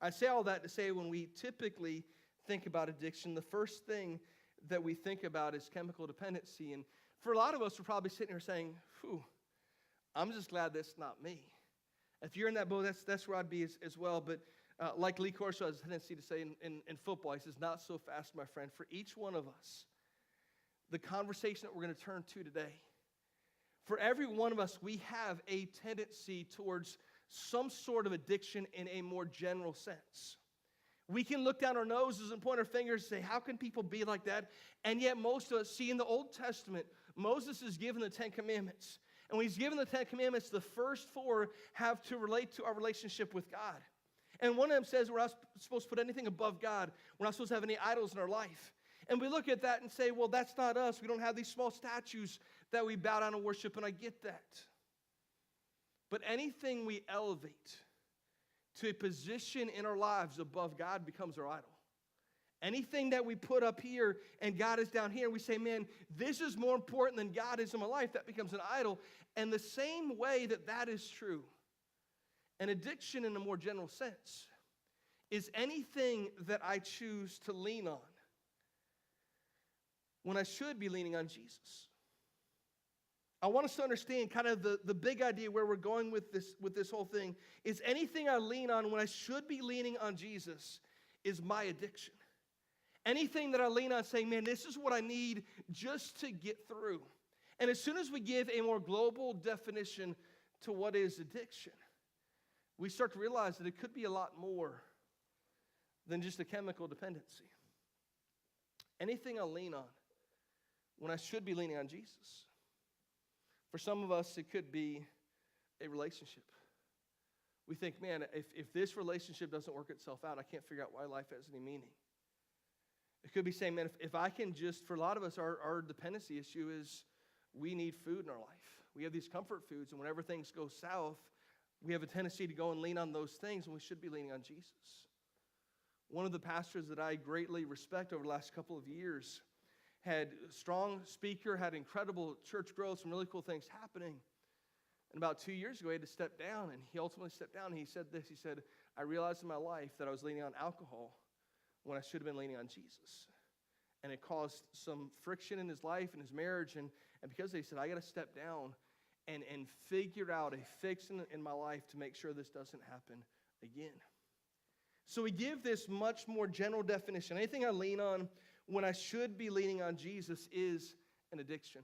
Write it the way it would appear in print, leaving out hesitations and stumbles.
I say all that to say when we typically think about addiction, the first thing that we think about is chemical dependency. And for a lot of us, we're probably sitting here saying, "Whew, I'm just glad that's not me." If you're in that boat, that's where I'd be as well. But like Lee Corso has a tendency to say in football, he says, "Not so fast, my friend." For each one of us, the conversation that we're going to turn to today, for every one of us, we have a tendency towards some sort of addiction in a more general sense. We can look down our noses and point our fingers and say, how can people be like that? And yet most of us see in the Old Testament, Moses is given the 10 Commandments. And when he's given the 10 Commandments, the first 4 have to relate to our relationship with God. And one of them says we're not supposed to put anything above God. We're not supposed to have any idols in our life. And we look at that and say, well, that's not us. We don't have these small statues that we bow down and worship, and I get that. But anything we elevate to a position in our lives above God becomes our idol. Anything that we put up here and God is down here, we say, man, this is more important than God is in my life, that becomes an idol. And the same way that that is true, an addiction in a more general sense is anything that I choose to lean on when I should be leaning on Jesus. I want us to understand kind of the big idea where we're going with this whole thing is anything I lean on when I should be leaning on Jesus is my addiction. Anything that I lean on saying, man, this is what I need just to get through. And as soon as we give a more global definition to what is addiction, we start to realize that it could be a lot more than just a chemical dependency. Anything I lean on when I should be leaning on Jesus. For some of us, it could be a relationship. We think, man, if this relationship doesn't work itself out, I can't figure out why life has any meaning. It could be saying, man, if I can just, for a lot of us, our dependency issue is we need food in our life. We have these comfort foods, and whenever things go south, we have a tendency to go and lean on those things, and we should be leaning on Jesus. One of the pastors that I greatly respect over the last couple of years had a strong speaker, had incredible church growth, some really cool things happening. And about 2 years ago, he had to step down, and he ultimately stepped down, and he said this, he said, I realized in my life that I was leaning on alcohol when I should have been leaning on Jesus. And it caused some friction in his life and his marriage, and because he said, I got to step down and figure out a fix in my life to make sure this doesn't happen again. So we give this much more general definition. Anything I lean on when I should be leaning on Jesus is an addiction.